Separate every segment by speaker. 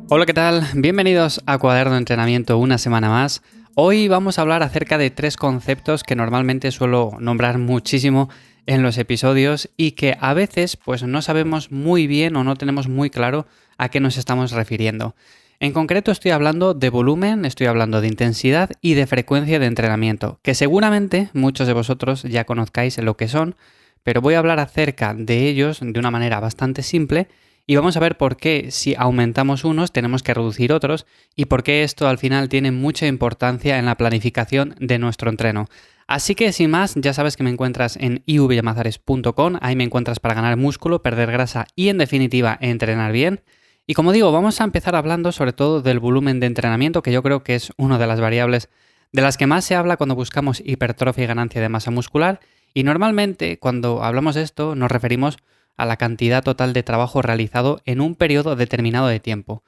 Speaker 1: Hola, ¿qué tal? Bienvenidos a Cuaderno de Entrenamiento una semana más. Hoy vamos a hablar acerca de 3 conceptos que normalmente suelo nombrar muchísimo en los episodios y que a veces pues no sabemos muy bien o no tenemos muy claro a qué nos estamos refiriendo. En concreto estoy hablando de volumen, estoy hablando de intensidad y de frecuencia de entrenamiento, que seguramente muchos de vosotros ya conozcáis lo que son, pero voy a hablar acerca de ellos de una manera bastante simple. Y vamos a ver por qué si aumentamos unos tenemos que reducir otros y por qué esto al final tiene mucha importancia en la planificación de nuestro entreno. Así que sin más, ya sabes que me encuentras en ivyamazares.com, ahí me encuentras para ganar músculo, perder grasa y en definitiva entrenar bien. Y como digo, vamos a empezar hablando sobre todo del volumen de entrenamiento, que yo creo que es una de las variables de las que más se habla cuando buscamos hipertrofia y ganancia de masa muscular. Y normalmente cuando hablamos de esto nos referimos a la cantidad total de trabajo realizado en un periodo determinado de tiempo.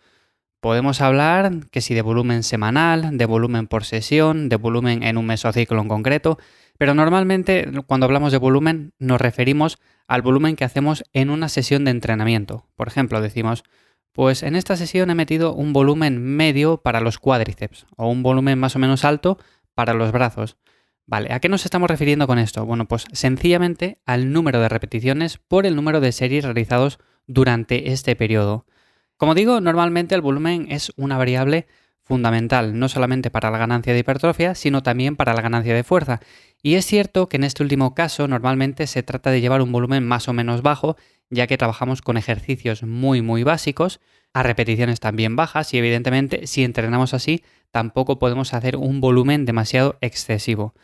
Speaker 1: Podemos hablar que si de volumen semanal, de volumen por sesión, de volumen en un mesociclo en concreto, pero normalmente cuando hablamos de volumen nos referimos al volumen que hacemos en una sesión de entrenamiento. Por ejemplo, decimos, pues en esta sesión he metido un volumen medio para los cuádriceps o un volumen más o menos alto para los brazos. Vale, ¿a qué nos estamos refiriendo con esto? Bueno, pues sencillamente al número de repeticiones por el número de series realizados durante este periodo. Como digo, normalmente el volumen es una variable fundamental, no solamente para la ganancia de hipertrofia, sino también para la ganancia de fuerza. Y es cierto que en este último caso normalmente se trata de llevar un volumen más o menos bajo, ya que trabajamos con ejercicios muy básicos, a repeticiones también bajas y evidentemente si entrenamos así tampoco podemos hacer un volumen demasiado excesivo.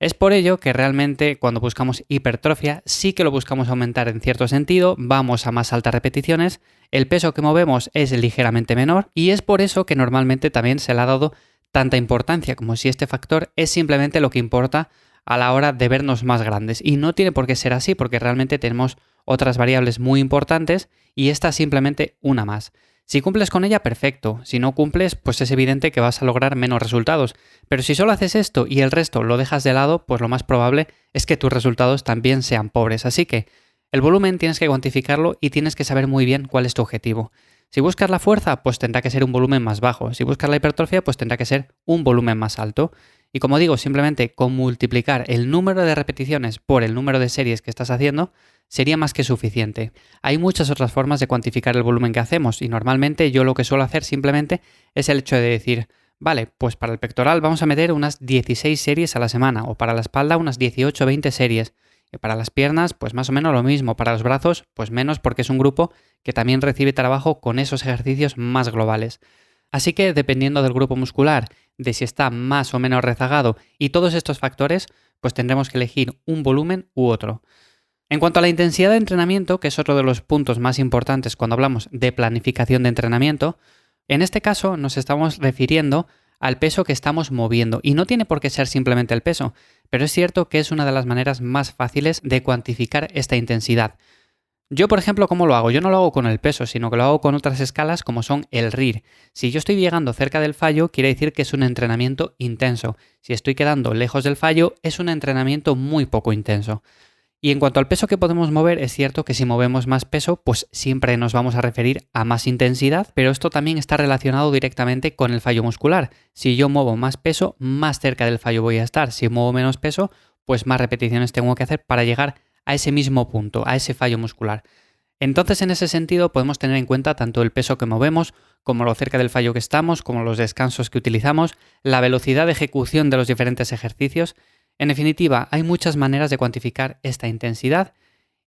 Speaker 1: Es por ello que realmente cuando buscamos hipertrofia sí que lo buscamos aumentar en cierto sentido, vamos a más altas repeticiones, el peso que movemos es ligeramente menor y es por eso que normalmente también se le ha dado tanta importancia, como si este factor es simplemente lo que importa a la hora de vernos más grandes. Y no tiene por qué ser así porque realmente tenemos otras variables muy importantes y esta es simplemente una más. Si cumples con ella, perfecto. Si no cumples, pues es evidente que vas a lograr menos resultados. Pero si solo haces esto y el resto lo dejas de lado, pues lo más probable es que tus resultados también sean pobres. Así que el volumen tienes que cuantificarlo y tienes que saber muy bien cuál es tu objetivo. Si buscas la fuerza, pues tendrá que ser un volumen más bajo. Si buscas la hipertrofia, pues tendrá que ser un volumen más alto. Y como digo, simplemente con multiplicar el número de repeticiones por el número de series que estás haciendo, sería más que suficiente. Hay muchas otras formas de cuantificar el volumen que hacemos y normalmente yo lo que suelo hacer simplemente es el hecho de decir, vale, pues para el pectoral vamos a meter unas 16 series a la semana o para la espalda unas 18 o 20 series. Y para las piernas, pues más o menos lo mismo. Para los brazos, pues menos porque es un grupo que también recibe trabajo con esos ejercicios más globales. Así que dependiendo del grupo muscular, de si está más o menos rezagado y todos estos factores, pues tendremos que elegir un volumen u otro. En cuanto a la intensidad de entrenamiento, que es otro de los puntos más importantes cuando hablamos de planificación de entrenamiento, en este caso nos estamos refiriendo al peso que estamos moviendo y no tiene por qué ser simplemente el peso, pero es cierto que es una de las maneras más fáciles de cuantificar esta intensidad. Yo, por ejemplo, ¿cómo lo hago? Yo no lo hago con el peso, sino que lo hago con otras escalas como son el RIR. Si yo estoy llegando cerca del fallo, quiere decir que es un entrenamiento intenso. Si estoy quedando lejos del fallo, es un entrenamiento muy poco intenso. Y en cuanto al peso que podemos mover, es cierto que si movemos más peso, pues siempre nos vamos a referir a más intensidad, pero esto también está relacionado directamente con el fallo muscular. Si yo muevo más peso, más cerca del fallo voy a estar. Si muevo menos peso, pues más repeticiones tengo que hacer para llegar a ese mismo punto, a ese fallo muscular. Entonces, en ese sentido, podemos tener en cuenta tanto el peso que movemos, como lo cerca del fallo que estamos, como los descansos que utilizamos, la velocidad de ejecución de los diferentes ejercicios. En definitiva, hay muchas maneras de cuantificar esta intensidad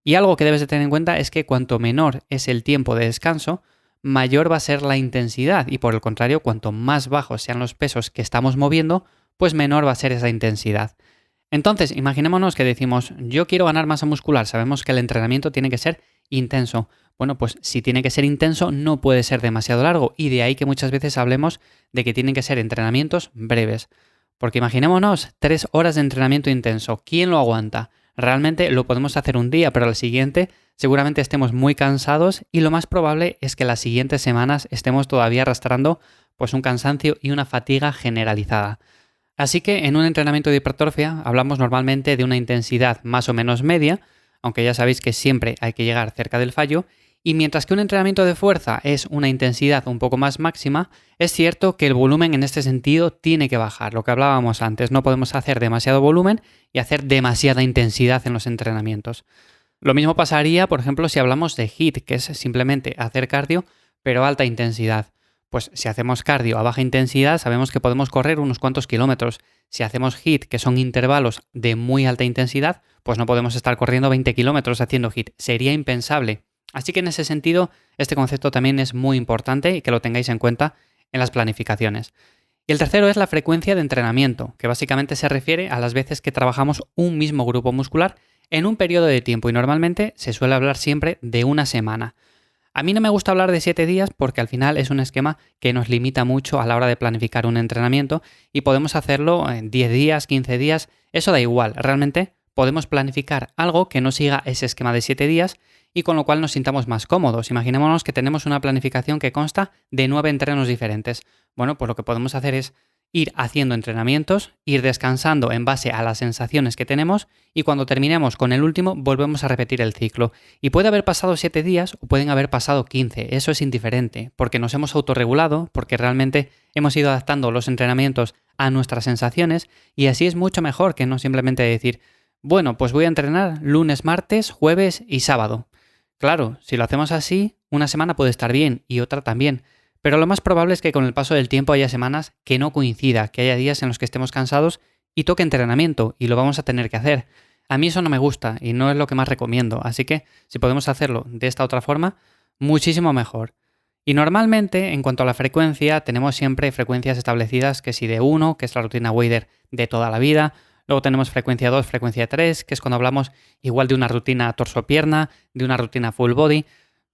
Speaker 1: y algo que debes de tener en cuenta es que cuanto menor es el tiempo de descanso, mayor va a ser la intensidad y por el contrario, cuanto más bajos sean los pesos que estamos moviendo, pues menor va a ser esa intensidad. Entonces, imaginémonos que decimos, yo quiero ganar masa muscular, sabemos que el entrenamiento tiene que ser intenso. Bueno, pues si tiene que ser intenso, no puede ser demasiado largo y de ahí que muchas veces hablemos de que tienen que ser entrenamientos breves. Porque imaginémonos 3 horas de entrenamiento intenso. ¿Quién lo aguanta? Realmente lo podemos hacer un día, pero al siguiente seguramente estemos muy cansados y lo más probable es que las siguientes semanas estemos todavía arrastrando pues un cansancio y una fatiga generalizada. Así que en un entrenamiento de hipertrofia hablamos normalmente de una intensidad más o menos media, aunque ya sabéis que siempre hay que llegar cerca del fallo, y mientras que un entrenamiento de fuerza es una intensidad un poco más máxima, es cierto que el volumen en este sentido tiene que bajar, lo que hablábamos antes, no podemos hacer demasiado volumen y hacer demasiada intensidad en los entrenamientos. Lo mismo pasaría, por ejemplo, si hablamos de HIIT, que es simplemente hacer cardio, pero alta intensidad. Pues si hacemos cardio a baja intensidad, sabemos que podemos correr unos cuantos kilómetros. Si hacemos HIIT, que son intervalos de muy alta intensidad, pues no podemos estar corriendo 20 kilómetros haciendo HIIT. Sería impensable. Así que en ese sentido, este concepto también es muy importante y que lo tengáis en cuenta en las planificaciones. Y el tercero es la frecuencia de entrenamiento, que básicamente se refiere a las veces que trabajamos un mismo grupo muscular en un periodo de tiempo y normalmente se suele hablar siempre de una semana. A mí no me gusta hablar de 7 días porque al final es un esquema que nos limita mucho a la hora de planificar un entrenamiento y podemos hacerlo en 10 días, 15 días, eso da igual, realmente podemos planificar algo que no siga ese esquema de 7 días y con lo cual nos sintamos más cómodos. Imaginémonos que tenemos una planificación que consta de 9 entrenos diferentes. Bueno, pues lo que podemos hacer es ir haciendo entrenamientos, ir descansando en base a las sensaciones que tenemos y cuando terminemos con el último volvemos a repetir el ciclo. Y puede haber pasado 7 días o pueden haber pasado 15, eso es indiferente, porque nos hemos autorregulado, porque realmente hemos ido adaptando los entrenamientos a nuestras sensaciones y así es mucho mejor que no simplemente decir, bueno, pues voy a entrenar lunes, martes, jueves y sábado. Claro, si lo hacemos así, una semana puede estar bien y otra también. Pero lo más probable es que con el paso del tiempo haya semanas que no coincida, que haya días en los que estemos cansados y toque entrenamiento y lo vamos a tener que hacer. A mí eso no me gusta y no es lo que más recomiendo, así que si podemos hacerlo de esta otra forma, muchísimo mejor. Y normalmente, en cuanto a la frecuencia, tenemos siempre frecuencias establecidas que si de 1, que es la rutina Wader de toda la vida, luego tenemos frecuencia 2, frecuencia 3, que es cuando hablamos igual de una rutina torso-pierna, de una rutina full body.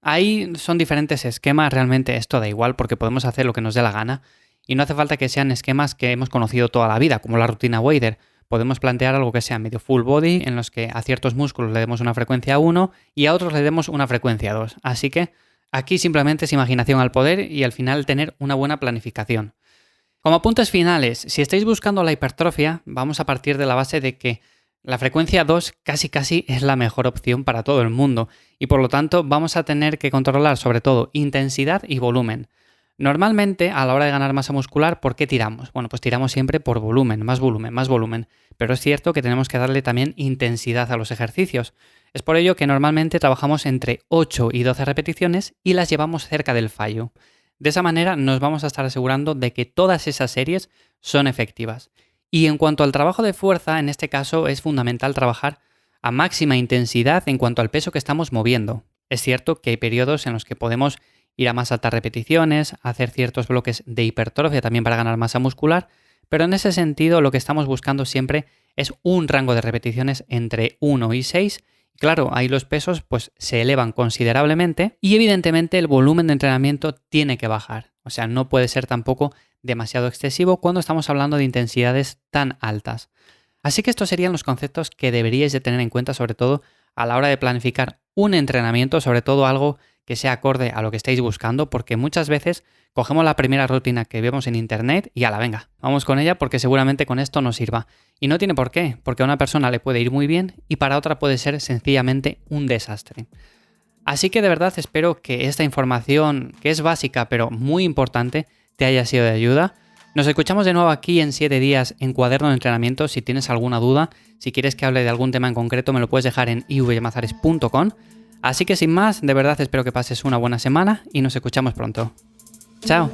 Speaker 1: Ahí son diferentes esquemas, realmente esto da igual porque podemos hacer lo que nos dé la gana y no hace falta que sean esquemas que hemos conocido toda la vida, como la rutina Wader. Podemos plantear algo que sea medio full body, en los que a ciertos músculos le demos una frecuencia 1 y a otros le demos una frecuencia 2. Así que aquí simplemente es imaginación al poder y al final tener una buena planificación. Como apuntes finales, si estáis buscando la hipertrofia, vamos a partir de la base de que la frecuencia 2 casi es la mejor opción para todo el mundo y por lo tanto vamos a tener que controlar sobre todo intensidad y volumen. Normalmente a la hora de ganar masa muscular, ¿por qué tiramos? Bueno, pues tiramos siempre por volumen, más volumen, más volumen, pero es cierto que tenemos que darle también intensidad a los ejercicios. Es por ello que normalmente trabajamos entre 8 y 12 repeticiones y las llevamos cerca del fallo. De esa manera nos vamos a estar asegurando de que todas esas series son efectivas. Y en cuanto al trabajo de fuerza, en este caso es fundamental trabajar a máxima intensidad en cuanto al peso que estamos moviendo. Es cierto que hay periodos en los que podemos ir a más altas repeticiones, hacer ciertos bloques de hipertrofia también para ganar masa muscular, pero en ese sentido lo que estamos buscando siempre es un rango de repeticiones entre 1 y 6. Claro, ahí los pesos pues se elevan considerablemente y evidentemente el volumen de entrenamiento tiene que bajar. O sea, no puede ser tampoco demasiado excesivo cuando estamos hablando de intensidades tan altas. Así que estos serían los conceptos que deberíais de tener en cuenta sobre todo a la hora de planificar un entrenamiento, sobre todo algo que sea acorde a lo que estáis buscando, porque muchas veces cogemos la primera rutina que vemos en internet y venga, vamos con ella porque seguramente con esto nos sirva. Y no tiene por qué, porque a una persona le puede ir muy bien y para otra puede ser sencillamente un desastre. Así que de verdad espero que esta información, que es básica pero muy importante, te haya sido de ayuda. Nos escuchamos de nuevo aquí en 7 días en Cuaderno de Entrenamiento. Si tienes alguna duda, si quieres que hable de algún tema en concreto, me lo puedes dejar en ivyamazares.com. Así que sin más, de verdad espero que pases una buena semana y nos escuchamos pronto. ¡Chao!